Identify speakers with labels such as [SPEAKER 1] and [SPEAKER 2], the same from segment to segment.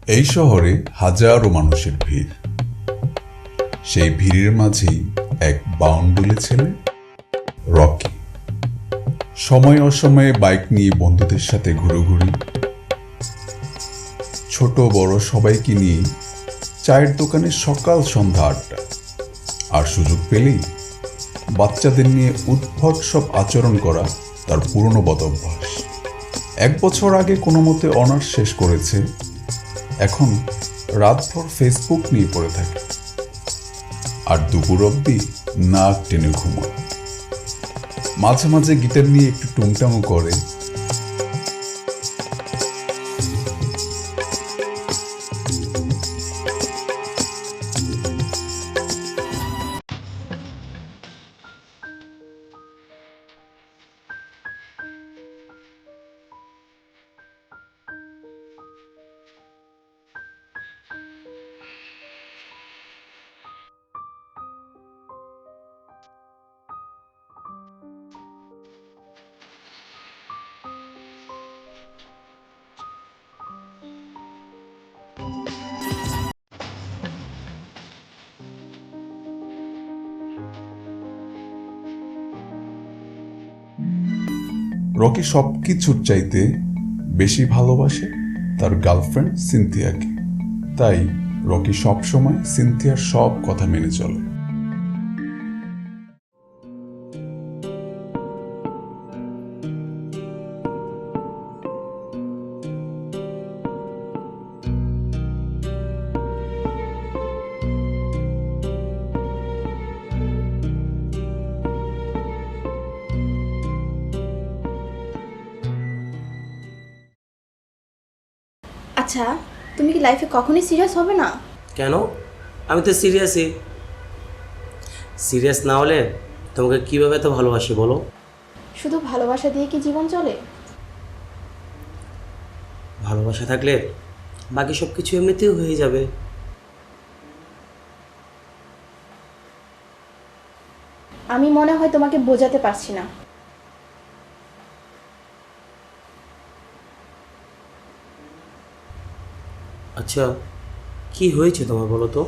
[SPEAKER 1] এই শহরে হাজারো মানুষের ভিড়। সেই ভিড়ের মাঝেই এক বাউন্ডুলে ছেলে, রকি। সময় অসময়ে বাইক নিয়ে বন্ধুদের সাথে ঘুরোঘুরি, ছোট বড় সবাইকে নিয়ে চায়ের দোকানে সকাল সন্ধ্যা আড্ডা। আর সুযোগ পেলেই বাচ্চাদের নিয়ে উদ্ভট সব আচরণ করা তার পুরনো বদভ্যাস। 1 বছর আগে কোনো মতে অনার্স শেষ করেছে, এখন রাতভর ফেসবুক নিয়ে পড়ে থাকে আর দুপুর অবধি নাক টেনে ঘুমায়। মাঝে মাঝে গিটার নিয়ে একটু টুংটামও করে। রকি সবকিছুর চাইতে বেশি ভালোবাসে তার গার্লফ্রেন্ড সিনথিয়াকে। তাই রকি সবসময় সিনথিয়ার সব কথা মেনে চলে।
[SPEAKER 2] আচ্ছা, তুমি কি লাইফে কখনোই সিরিয়াস হবে না?
[SPEAKER 3] কেন? আমি তো সিরিয়াসই। সিরিয়াস না হলে তোমাকে কীভাবে তো ভালোবাসি বলো?
[SPEAKER 2] শুধু ভালোবাসা দিয়ে কি জীবন চলে?
[SPEAKER 3] ভালোবাসা থাকলে বাকি সব কিছু এমনিতেও হয়ে যাবে।
[SPEAKER 2] আমি মনে হয় তোমাকে বোঝাতে পারছি না।
[SPEAKER 3] আচ্ছা, কি হয়েছে তোমার বলো তো?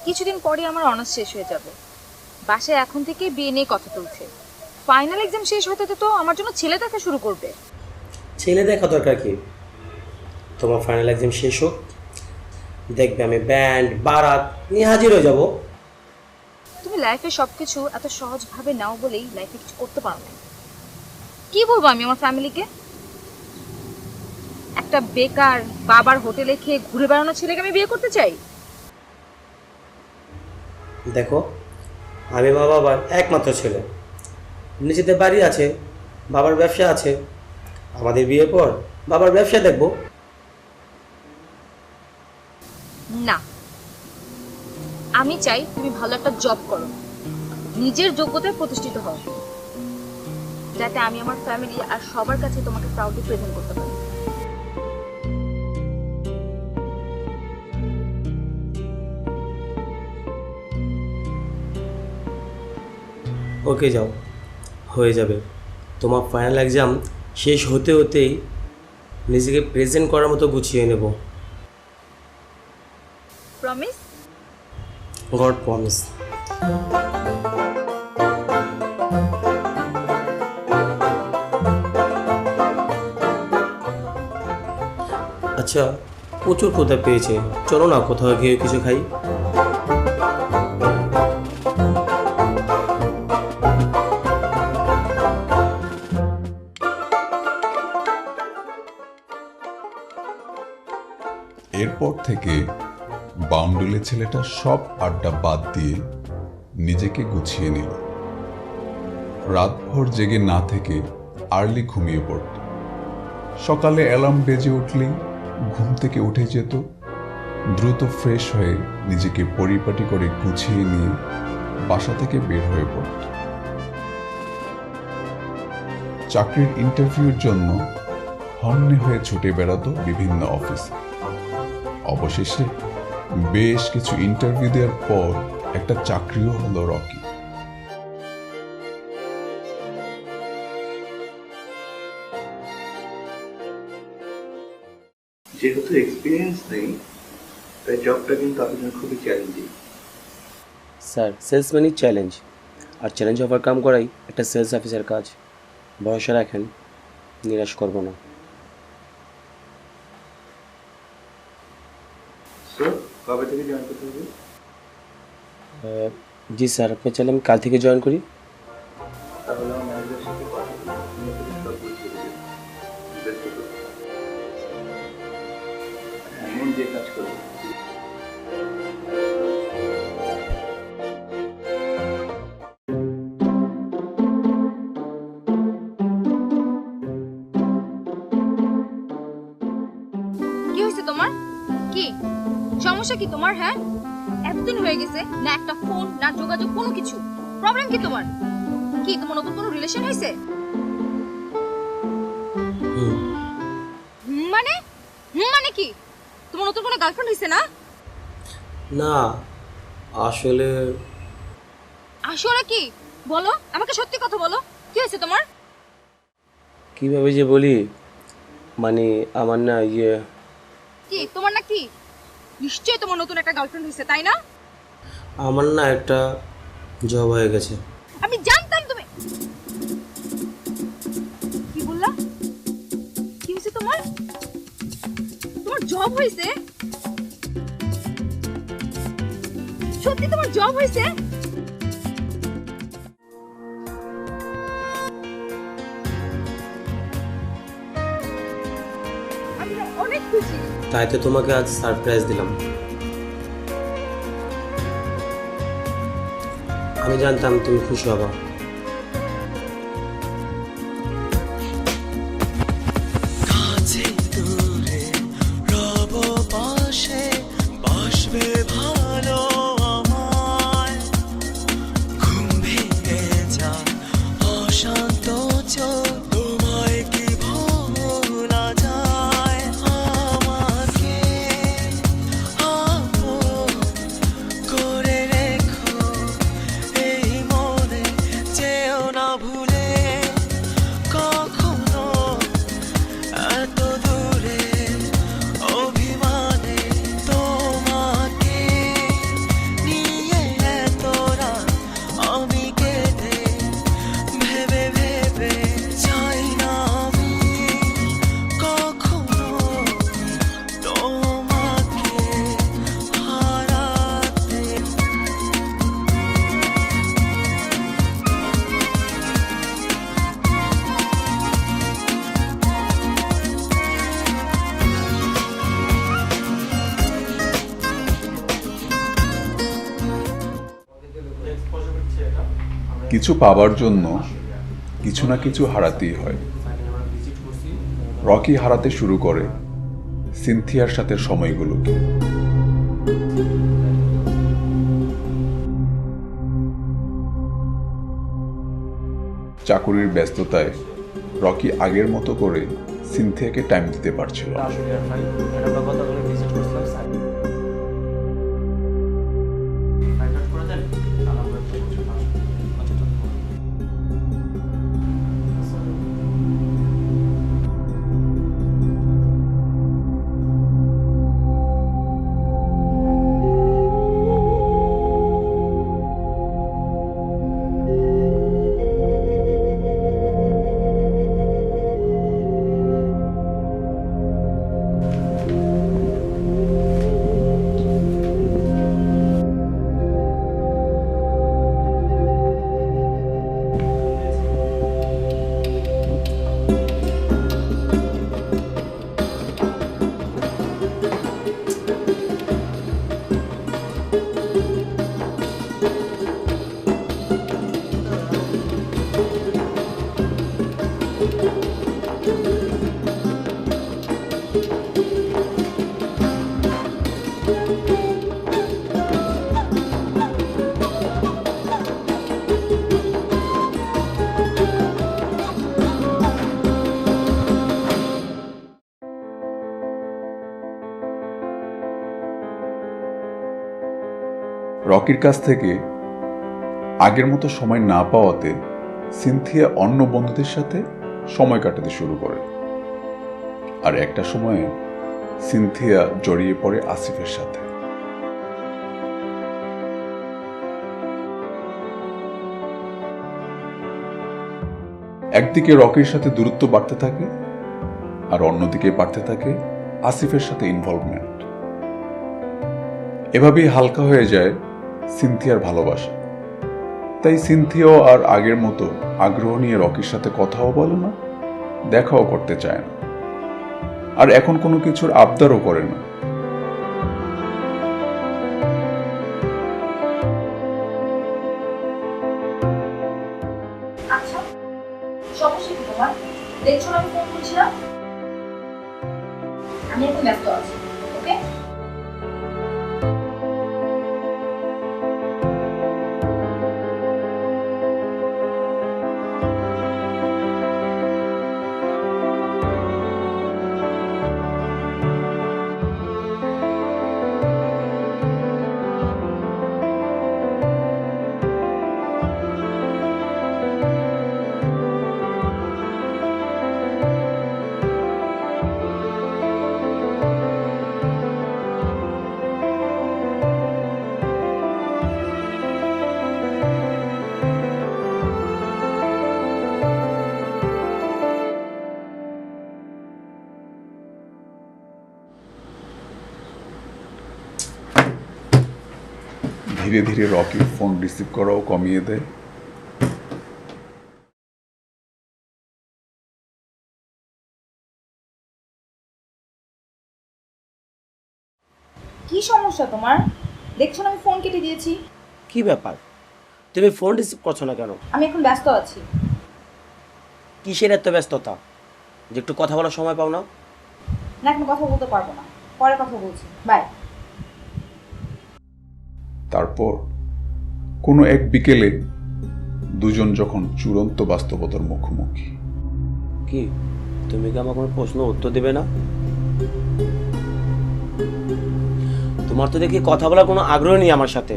[SPEAKER 4] কিছুদিন পরে আমার অনার্স শেষ হয়ে যাবে। বাসায় এখন থেকে বিয়ে নিয়ে কথা চলছে। ফাইনাল এক্সাম শেষ হতে তো আমার জন্য ছেলে দেখা শুরু করবে।
[SPEAKER 3] ছেলে দেখা দরকার কি? তোমার ফাইনাল এক্সাম শেষ হোক, দেখবে আমি ব্যান্ড বারাত নিয়ে হাজির হয়ে যাব।
[SPEAKER 4] তুমি লাইফে সবকিছু এত সহজভাবে নাও বলেই লাইফে কিছু করতে পারো না। কি বলবো আমি আমার ফ্যামিলিকে? একটা বেকার বাবার হোটেলে খেয়ে ঘুরে বেড়ানো ছেলেকে আমি বিয়ে করতে চাই?
[SPEAKER 3] দেখো, আমি মা বাবার একমাত্র ছেলে। নিজেদের বাড়ি আছে, বাবার ব্যবসা আছে। আমাদের বিয়ের পর বাবার ব্যবসা দেখবো।
[SPEAKER 4] না, আমি চাই তুমি ভালো একটা জব করো, নিজের যোগ্যতায় প্রতিষ্ঠিত হও, যাতে আমি আমার ফ্যামিলি আর সবার কাছে তোমাকে প্রাউডলি প্রেজেন্ট করতে পারি।
[SPEAKER 3] ওকে, যাও, হয়ে যাবে। তোমার ফাইনাল এক্সাম শেষ হতে হতেই নিজেকে প্রেজেন্ট করার মতো গুছিয়ে নেব।
[SPEAKER 4] প্রমিস?
[SPEAKER 3] God promise. আচ্ছা, প্রচুর ক্ষুধা পেয়েছে, চলো না কোথাও গিয়ে কিছু খাই।
[SPEAKER 1] এরপর থেকে বাউন্ডুলে ছেলেটা সব আড্ডা বাদ দিয়ে নিজেকে গুছিয়ে নিল। রাতভর জেগে না থেকে আর্লি ঘুমিয়ে পড়ত। সকালে অ্যালার্ম বেজে উঠলেই ঘুম থেকে উঠে যেত। দ্রুত ফ্রেশ হয়ে নিজেকে পরিপাটি করে গুছিয়ে নিয়ে বাসা থেকে বের হয়ে পড়ত। চাকরির ইন্টারভিউর জন্য হন্যে হয়ে ছুটে বেড়াতো বিভিন্ন অফিসে। অবশেষে বেশ কিছু ইন্টারভিউ দেওয়ার পর একটা চাকরিও হলো রকি।
[SPEAKER 5] যেহেতু এক্সপিরিয়েন্স নেই তাই জবটা কিন্তু আপনার জন্য খুবই চ্যালেঞ্জিং।
[SPEAKER 3] স্যার সেলসম্যানই চ্যালেঞ্জ, আর চ্যালেঞ্জ ওভারকাম করাই একটা সেলস অফিসার কাজ। ভরসা রাখেন, নিরাশ করব না।
[SPEAKER 5] সো কবে থেকে জয়েন করতে হবে?
[SPEAKER 3] জি স্যার, আপনি চাইলে আমি কাল থেকে জয়েন করি।
[SPEAKER 5] তাহলে আমার ম্যানেজারের সাথে কথা বলে আপনি ওকে সব বুঝিয়ে দেবেন। Best of luck. এমন যে কাজ করবে।
[SPEAKER 4] কি হয়েছে তোমার? কি সমস্যা কি তোমার? হ্যাঁ, এতদিন হয়ে গেছে, না একটা ফোন না যোগাযোগ, কোনো কিছু। প্রবলেম কি তোমার? কি তোমার নতুন কোনো রিলেশন হয়েছে? মানে মানে কি তোমার নতুন কোনো গার্লফ্রেন্ড হয়েছে? না
[SPEAKER 3] না, আসলে
[SPEAKER 4] আসলে কি বলো, আমাকে সত্যি কথা বলো, কি হয়েছে তোমার?
[SPEAKER 3] কিভাবে যে বলি, মানে আমার না
[SPEAKER 4] কি তোমার না কি? নিশ্চয়ই তোমার নতুন একটা গার্লফ্রেন্ড হয়েছে, তাই না?
[SPEAKER 3] আমার না একটা জব হয়ে গেছে।
[SPEAKER 4] আমি জানতাম তুমি। কি বললা? কি হয়েছে তোমার? তোমার জব হয়েছে? সত্যি তোমার জব হয়েছে? আমি না অনেক খুশি।
[SPEAKER 3] তাই তো তোমাকে আজ সারপ্রাইজ দিলাম। আমি জানতাম তুমি খুশি হবা।
[SPEAKER 6] কাছে দূরে রব পাশে বসবে ভালো আমায়, ঘুম ভেঙে যায় অশান্ত চোখ, তোমায় কি ভোলা যায়? আমাকে আপন করে রেখো এই মনে, যেও না ভুলে কখনো এত দূরে অভিমানে তোমাকে নিয়ে তোরা আমি কেঁদে ভেবে ভেবে চাই না আমি কখনো তোমাকে হারাতে।
[SPEAKER 1] কিছু পাবার জন্য কিছু না কিছু হারাতেই হয়। রকি হারাতে শুরু করে সিনথিয়ার সাথে সময়গুলোকে। চাকুরির ব্যস্ততায় রকি আগের মতো করে সিনথিয়াকে টাইম দিতে পারছিল না। রকির কাছ থেকে আগের মতো সময় না পাওয়াতে সিনথিয়া অন্য বন্ধুদের সাথে সময় কাটাতে শুরু করে। আর একটা সময়ে সিনথিয়া জড়িয়ে পড়ে আসিফের সাথে। একদিকে রকির সাথে দূরত্ব বাড়তে থাকে, আর অন্যদিকে বাড়তে থাকে আসিফের সাথে ইনভলভমেন্ট। এভাবেই হালকা হয়ে যায় সিনথিয়ার ভালোবাসা। তাই সিনথিয়াও আর আগের মতো আগ্রহ নিয়ে রকির সাথে কথাও বলে না, দেখাও করতে চায় না, আর এখন কোনো কিছুর আবদারও করে না।
[SPEAKER 4] আচ্ছা, সমস্যা কি তোমার? দেখছো না আমি ফোন করছিলাম? আমি এখন ব্যস্ত আছি, ওকে?
[SPEAKER 1] ধীরে ধীরে রকির ফোন রিসিভ করাও কমিয়ে দেয়।
[SPEAKER 4] কি সমস্যা তোমার? দেখছো না আমি ফোন কেটে দিয়েছি?
[SPEAKER 3] কি ব্যাপার, তুমি ফোন রিসিভ করছো না কেন?
[SPEAKER 4] আমি এখন ব্যস্ত আছি।
[SPEAKER 3] কিসের এত ব্যস্ততা যে একটু কথা বলার সময় পাও না?
[SPEAKER 4] না, এখন কথা বলতে পারবো না, পরে কথা বলছি, বাই।
[SPEAKER 1] তারপর কোনো এক বিকেলে দুজন যখন চূড়ান্ত বাস্তবতার মুখোমুখি।
[SPEAKER 3] কি, তুমি কি আমার কোনো প্রশ্ন উত্তর দেবে না? তোমার তো দেখি কথা বলার কোনো আগ্রহ নেই আমার সাথে।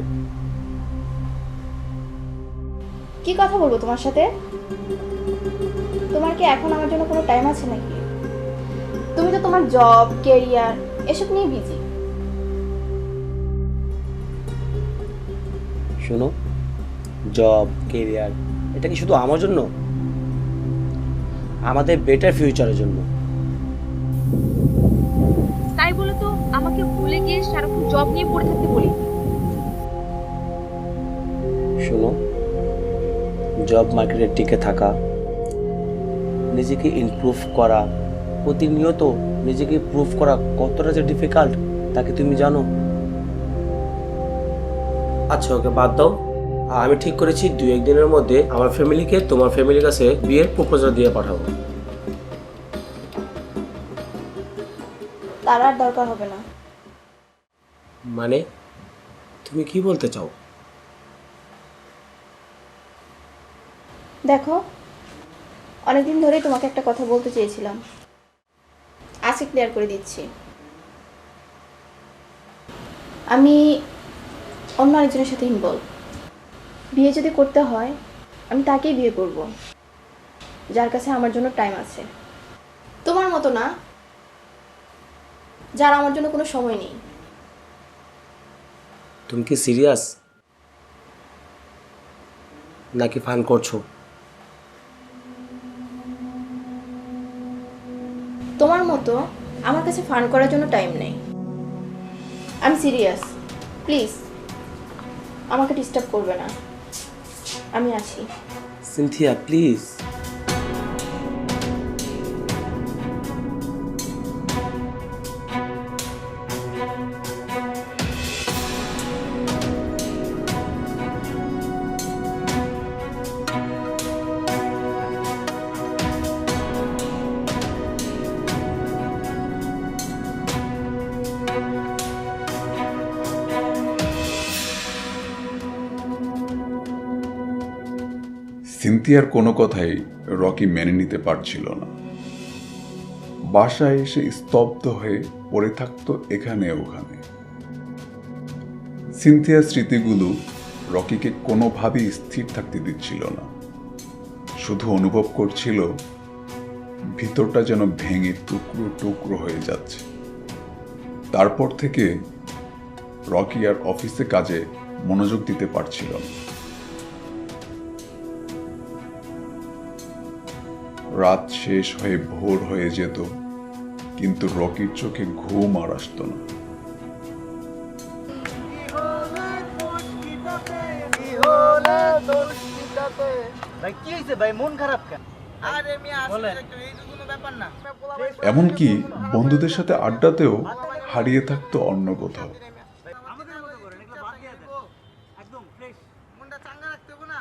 [SPEAKER 2] কি কথা বলবো তোমার সাথে? তোমার কি এখন আমার জন্য কোনো টাইম আছে নাকি? তুমি তো তোমার জব, ক্যারিয়ার এসব নিয়ে বিজি।
[SPEAKER 3] শোনো, জব, কেরিয়ার এটা কি শুধু আমার জন্য? আমাদের বেটার ফিউচারের জন্য।
[SPEAKER 4] তাই বলে তো আমাকে ভুলে গিয়ে সারাক্ষণ জব নিয়ে পড়ে থাকতে বলি।
[SPEAKER 3] শোনো, জব মার্কেটে টিকে থাকা, নিজেকে ইমপ্রুভ করা, প্রতিনিয়ত নিজেকে প্রুভ করা কতটা যে ডিফিকাল্ট তা কি তুমি জানো? আচ্ছা, ওকে বাদ দাও। আমি ঠিক করেছি 2-1 দিনের মধ্যে আমার ফ্যামিলিকে তোমার ফ্যামিলির কাছে বিয়ের প্রপোজাল দিয়ে পাঠাবো।
[SPEAKER 2] তার আর দরকার হবে না।
[SPEAKER 3] মানে তুমি কি বলতে চাও?
[SPEAKER 2] দেখো, অনেকদিন ধরেই তোমাকে একটা কথা বলতে চেয়েছিলাম, আজকে ক্লিয়ার করে দিচ্ছি। আমি অন্য আরেকজনের সাথে ইনভলভ। বিয়ে যদি করতে হয় আমি তাকেই বিয়ে করব, যার কাছে আমার জন্য টাইম আছে। তোমার মতো না, যার আমার জন্য কোনো সময় নেই।
[SPEAKER 3] তুমি কি সিরিয়াস নাকি ফান করছো?
[SPEAKER 2] তোমার মতো আমার কাছে ফান করার জন্য টাইম নেই। আমি সিরিয়াস। প্লিজ আমাকে ডিস্টার্ব করবে না, আমি আছি।
[SPEAKER 3] Cynthia please.
[SPEAKER 1] সিনথিয়ার কোনো কথাই রকি মেনে নিতে পারছিল না। বাসায় এসে স্তব্ধ হয়ে পড়ে থাকতো এখানে ওখানে। সিনথিয়ার স্মৃতিগুলো রকিকে কোনোভাবেই স্থির থাকতে দিচ্ছিল না। শুধু অনুভব করছিল ভিতরটা যেন ভেঙে টুকরো টুকরো হয়ে যাচ্ছে। তারপর থেকে রকি আর অফিসে কাজে মনোযোগ দিতে পারছিল না। রাত শেষ হয়ে ভোর হয়ে যেত, কিন্তু রকির চোখে ঘুম আর আসতো না।
[SPEAKER 7] ভাই কি হয়েছে ভাই, মন খারাপ কেন? আরে বলেন।
[SPEAKER 1] এমনকি বন্ধুদের সাথে আড্ডাতেও হারিয়ে থাকতো অন্য কোথাও।
[SPEAKER 7] একদম ফ্রেশ, মনটা চাঙ্গা রাখতে হবে না?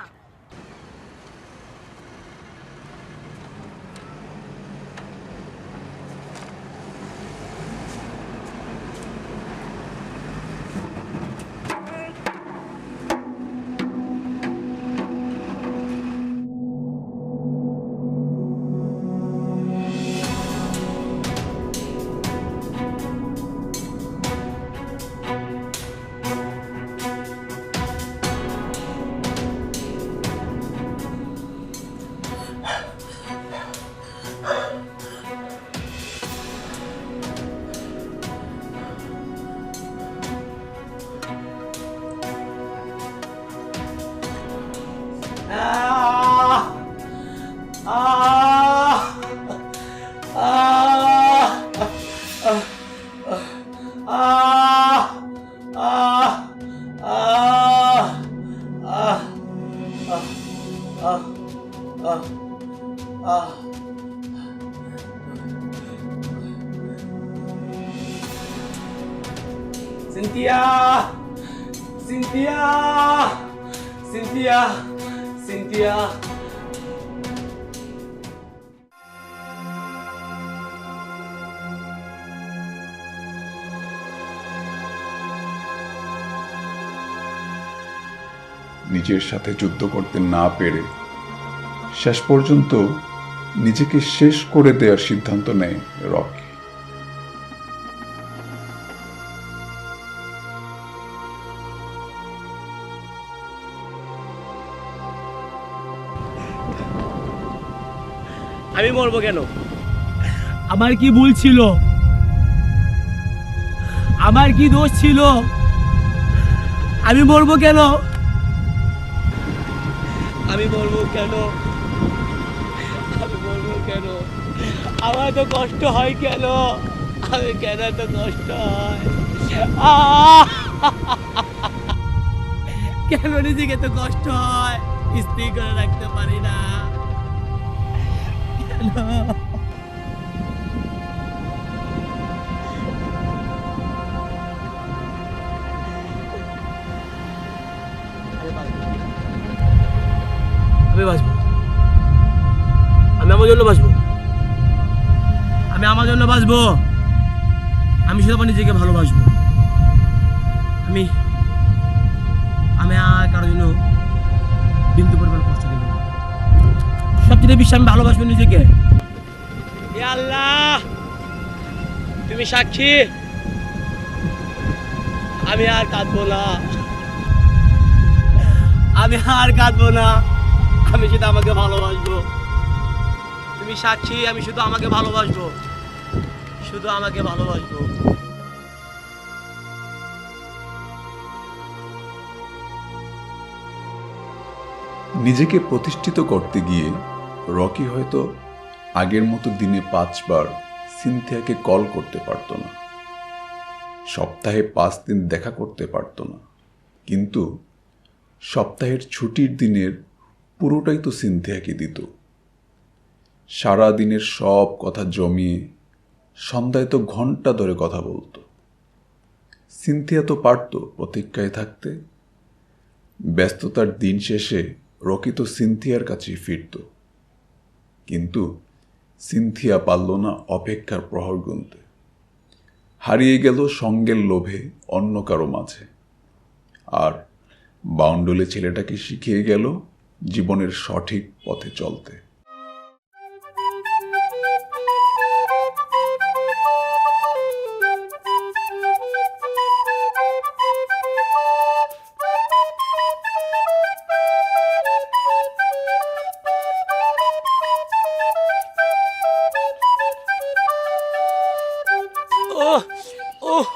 [SPEAKER 3] Cynthia, Cynthia, Cynthia, Cynthia.
[SPEAKER 1] নিজের সাথে যুদ্ধ করতে না পেরে শেষ পর্যন্ত নিজেকে শেষ করে দেওয়ার সিদ্ধান্ত নেয় রকি।
[SPEAKER 3] আমি মরবো কেন?
[SPEAKER 7] আমার কি ভুল ছিল? আমার কি দোষ ছিল? আমি মরবো কেন?
[SPEAKER 3] আমি মরবো কেন? আমি মরবো কেন? আমার তো কষ্ট হয় কেন? আমি কেন তো কষ্ট হয়?
[SPEAKER 7] কেন নিজেকে তো কষ্ট হয়? স্থির করে রাখতে পারি না কেন?
[SPEAKER 3] আমি বাঁচবো, আমি আমার জন্য বাঁচবো,
[SPEAKER 7] আমি আমার জন্য বাঁচবো। আমি শুধু আমার নিজেকে ভালোবাসবো। আমি আমি আর কারোর জন্য বিন্দু পরিমাণ কষ্ট দেব না। সবচেয়ে বেশি আমি ভালোবাসবো নিজেকে।
[SPEAKER 3] হে আল্লাহ, তুমি সাক্ষী, আমি আর কাঁদবো না, আমি আর কাঁদবো না। আমি শুধু আমাকে ভালোবাসবো। তুমি সাক্ষী, আমি শুধু আমাকে ভালোবাসবো, শুধু আমাকে ভালোবাসবো।
[SPEAKER 1] নিজেকে প্রতিষ্ঠিত করতে গিয়ে রকি হয়তো আগের মতো দিনে 5 বার সিনথিয়াকে কল করতে পারত না, সপ্তাহে 5 দিন দেখা করতে পারত না, কিন্তু সপ্তাহের ছুটির দিনের পুরোটাই তো সিনথিয়াকে দিত। সারা দিনের সব কথা জমিয়ে সন্ধ্যায় তো ঘন্টা ধরে কথা বলতো। সিনথিয়া তো পারত প্রতীক্ষায় থাকতে। ব্যস্ততার দিন শেষে রকি তো সিনথিয়ার কাছেই ফিরত, কিন্তু সিনথিয়া পারল না অপেক্ষার প্রহর গুনতে। হারিয়ে গেল সঙ্গের লোভে অন্য কারো মাঝে। আর বাউন্ডুলে ছেলেটাকে শিখিয়ে গেল জীবনের সঠিক পথে চলতে।
[SPEAKER 3] ওহ, ওহ,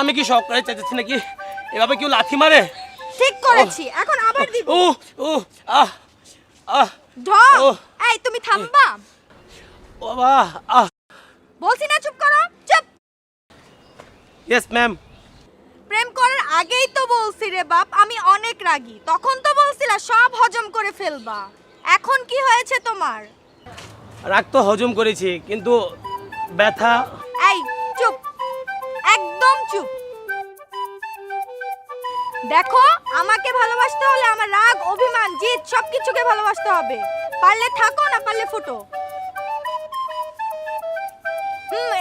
[SPEAKER 7] আমি কি শখ করে চাইতেছি নাকি এভাবে কেউ লাথি মারে?
[SPEAKER 8] ঠিক করেছি, এখন আবার দিব।
[SPEAKER 7] ও ও আহ আহ
[SPEAKER 8] ঢং।
[SPEAKER 7] ও।
[SPEAKER 8] এই তুমি থামবা?
[SPEAKER 7] ও বাবা আহ
[SPEAKER 8] বলছি না চুপ করো, চুপ।
[SPEAKER 7] Yes ma'am.
[SPEAKER 8] প্রেম করার আগেই তো বলছি রে বাপ আমি অনেক রাগী, তখন তো বলছিলা সব হজম করে ফেলবা। এখন কি হয়েছে তোমার?
[SPEAKER 7] রাগ তো হজম করেছি কিন্তু ব্যথা।
[SPEAKER 8] এই চুপ, একদম চুপ। দেখো আমাকে ভালোবাসতে হলে আমার রাগ অভিমান জিদ সবকিছুকে ভালোবাসতে হবে। পারলে থাকো, না পারলে ফুটো।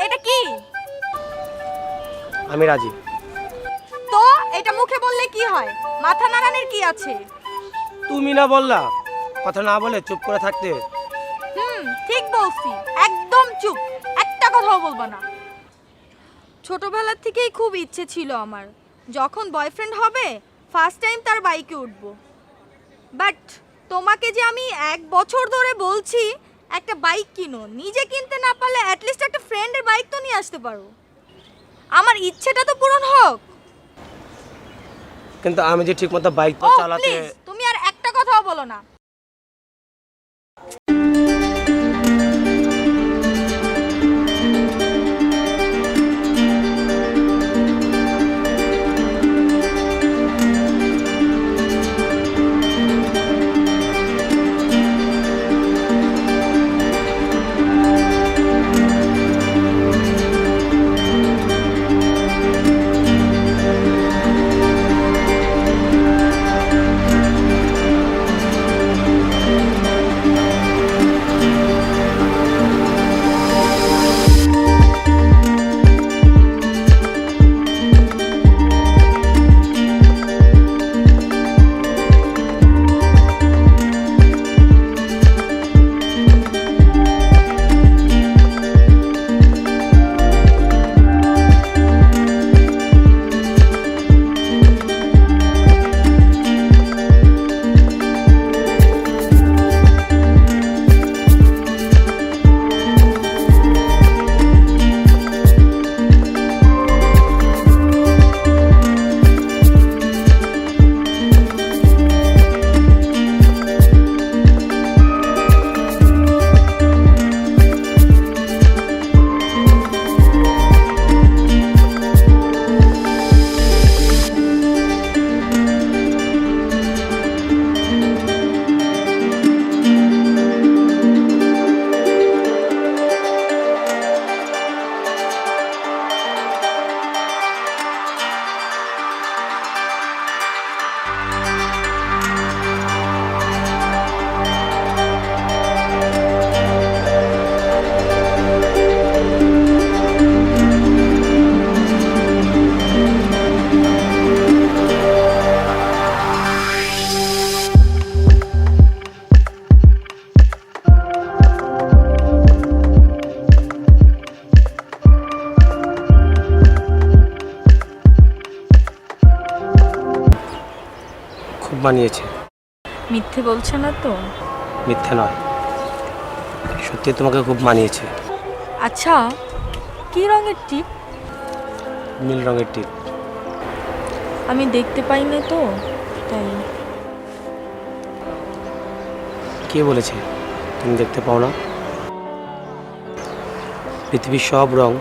[SPEAKER 8] এটা কি?
[SPEAKER 7] আমি রাজি।
[SPEAKER 8] তো এটা মুখে বললে কি হয়? মাথা নাড়ানোর কি আছে?
[SPEAKER 7] তুমি না বললা কথা না বলে চুপ করে থাকতে?
[SPEAKER 8] ঠিক বলছি, একদম চুপ, একটা কথাও বলবো না। ছোটবেলা থেকেই খুব ইচ্ছে ছিল আমার যখন বয়ফ্রেন্ড হবে ফার্স্ট টাইম তার বাইকে উঠবো। বাট তোমাকে যে আমি 1 বছর ধরে বলছি একটা বাইক কিনো, নিজে কিনতে না পারলে অ্যাটলিস্ট একটা ফ্রেন্ডের বাইক তো নিয়ে আসতে পারো। আমার ইচ্ছেটা তো পূরণ হোক।
[SPEAKER 7] কিন্তু আমি যে ঠিকমতো বাইক তো চালাতে।
[SPEAKER 8] প্লিজ তুমি আর একটা কথাও বলো না।
[SPEAKER 7] খুব মানিয়েছে।
[SPEAKER 8] মিথ্যে বলছো না তো?
[SPEAKER 7] মিথ্যে নয়, সত্যি তোমাকে খুব মানিয়েছে।
[SPEAKER 8] আচ্ছা কি রঙের টিপ?
[SPEAKER 7] নীল রঙের টিপ।
[SPEAKER 8] আমি দেখতে পাই না তো তাই।
[SPEAKER 7] কে বলেছে তুমি দেখতে পাও না? পৃথিবীর সব রং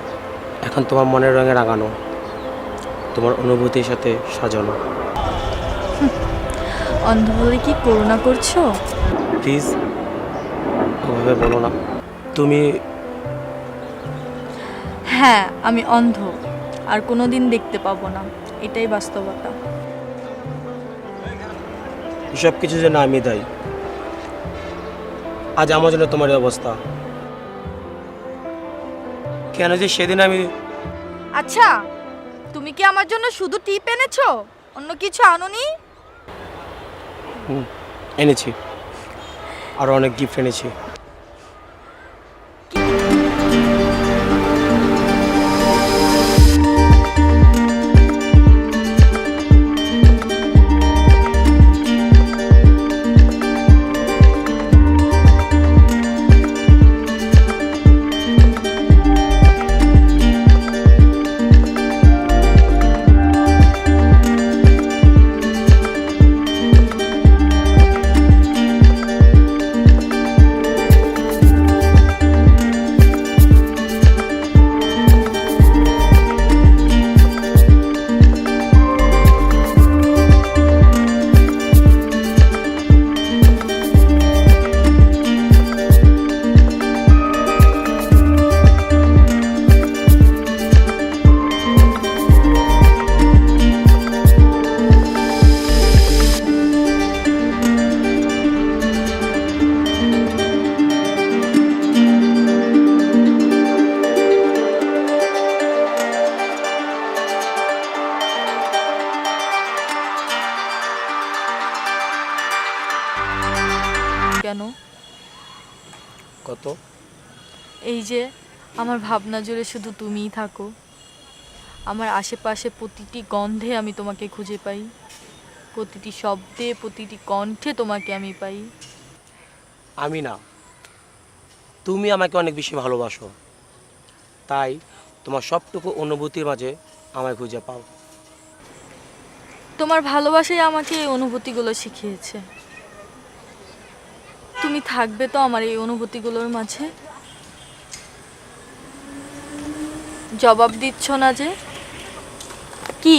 [SPEAKER 7] এখন তোমার মনের রঙে রাঙানো, তোমার অনুভূতির সাথে সাজানো।
[SPEAKER 8] অন্ধ বলে কি করুণা করছো?
[SPEAKER 7] প্লিজ ওভাবে বলো না। তুমি
[SPEAKER 8] হ্যাঁ আমি অন্ধ, আর কোনোদিন দেখতে পাবো না, এটাই বাস্তবতা।
[SPEAKER 7] সব কিছু যেন আমি দায়ী। আজ আমার জন্য তোমার এই অবস্থা কেন যে সেদিন আমি।
[SPEAKER 8] আচ্ছা তুমি কি আমার জন্য শুধু টিপ এনেছো, অন্য কিছু আনোনি?
[SPEAKER 7] এনেছি, আরো অনেক গিফট এনেছি।
[SPEAKER 3] তো।
[SPEAKER 8] এই যে আমার ভাবনা জুড়ে শুধু তুমিই থাকো, আমার আশেপাশে প্রতিটি গন্ধে আমি তোমাকে খুঁজে পাই, প্রতিটি শব্দে প্রতিটি কণ্ঠে তোমাকে আমি পাই।
[SPEAKER 3] আমি না, তুমি আমাকে অনেক বেশি ভালোবাসো, তাই তোমার সবটুকু অনুভূতির মাঝে আমায় খুঁজে পাও।
[SPEAKER 8] তোমার ভালোবাসাই আমাকে এই অনুভূতিগুলো শিখিয়েছে। তুমি থাকবে তো আমার এই অনুভূতিগুলোর মাঝে? জবাব দিচ্ছ না যে, কি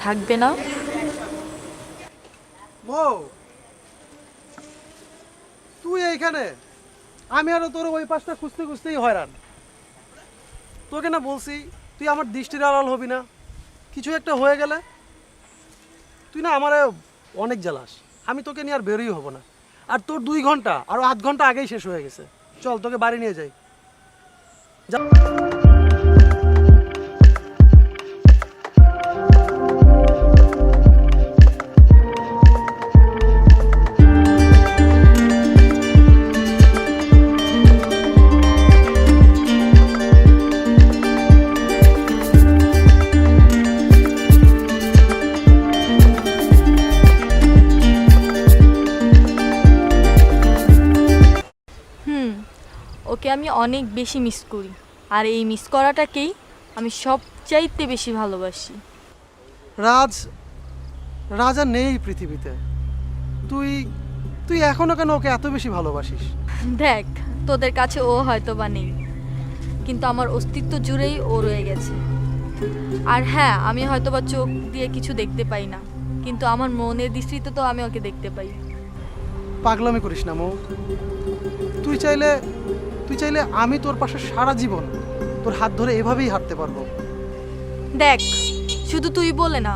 [SPEAKER 8] থাকবে না?
[SPEAKER 9] বউ, তুই এইখানে, আমি আরো তোর ওই পাশটা খুঁজতে খুঁজতেই হয়রান। তোকে না বলছি তুই আমার দৃষ্টির আড়াল হবি না, কিছু একটা হয়ে গেলে তুই না আমারে অনেক জ্বালাস। আমি তোকে নিয়ে আর বেরোই হব না। আর তোর 2 ঘন্টা আরো 8 ঘন্টা আগেই শেষ হয়ে গেছে। চল তোকে বাড়ি নিয়ে যাই।
[SPEAKER 8] ওকে আমি অনেক বেশি মিস করি, আর এই মিস করাটাকেই আমি সবচাইতে বেশি ভালোবাসি।
[SPEAKER 9] রাজা নেই পৃথিবীতে, তুই তুই এখনো কেন ওকে এত বেশি ভালোবাসিস?
[SPEAKER 8] দেখ, তোদের কাছে ও হয়তো বা নেই, কিন্তু আমার অস্তিত্ব জুড়েই ও রয়ে গেছে। আর হ্যাঁ, আমি হয়তো বা চোখ দিয়ে কিছু দেখতে পাই না, কিন্তু আমার মনের দৃষ্টিতে তো আমি ওকে দেখতে পাই।
[SPEAKER 9] পাগলামি করিস না মৌ। তুই চাইলে আমি তোর পাশে সারা জীবন তোর হাত ধরে এভাবেই হাঁটতে পারবো।
[SPEAKER 8] দেখ, শুধু তুই বলে না,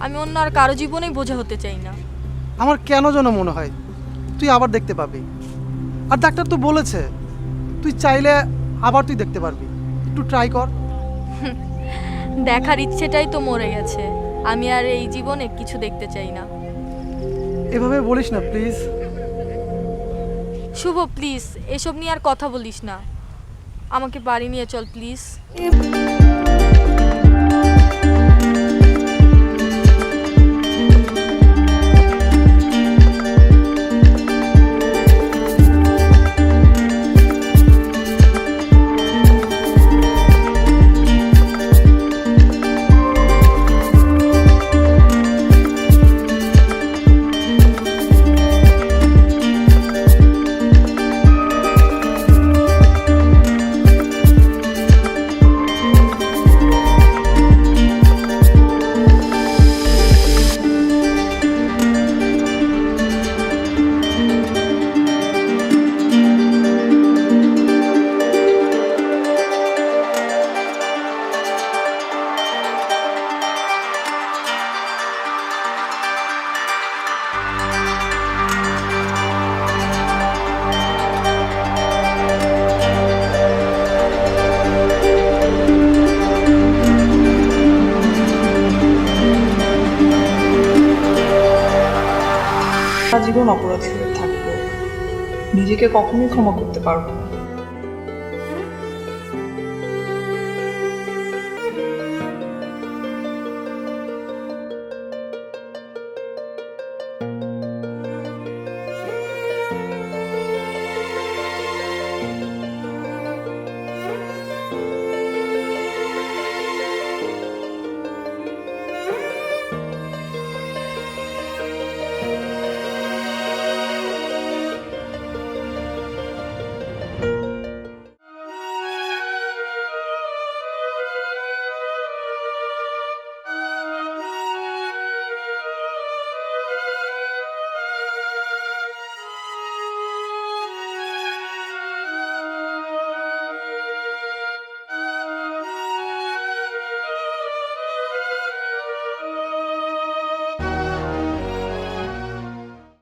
[SPEAKER 8] আমি অন্য আর কারো জীবনেই বোঝা হতে চাই না।
[SPEAKER 9] আমার কেন যেন মনে হয় তুই আবার দেখতে পাবি। আর ডাক্তার তো বলেছে তুই চাইলে আবার তুই দেখতে পারবি। একটু ট্রাই কর।
[SPEAKER 8] দেখার ইচ্ছেটাই তো মরে গেছে, আমি আর এই জীবনে কিছু দেখতে চাই না।
[SPEAKER 9] এভাবে বলিস না প্লিজ।
[SPEAKER 8] শুভ, প্লিজ এসব নিয়ে আর কথা বলিস না, আমাকে বাড়ি নিয়ে চল প্লিজ।
[SPEAKER 10] জীবন অপরাধী হয়ে থাকবো, নিজেকে কখনোই ক্ষমা করতে পারবো না।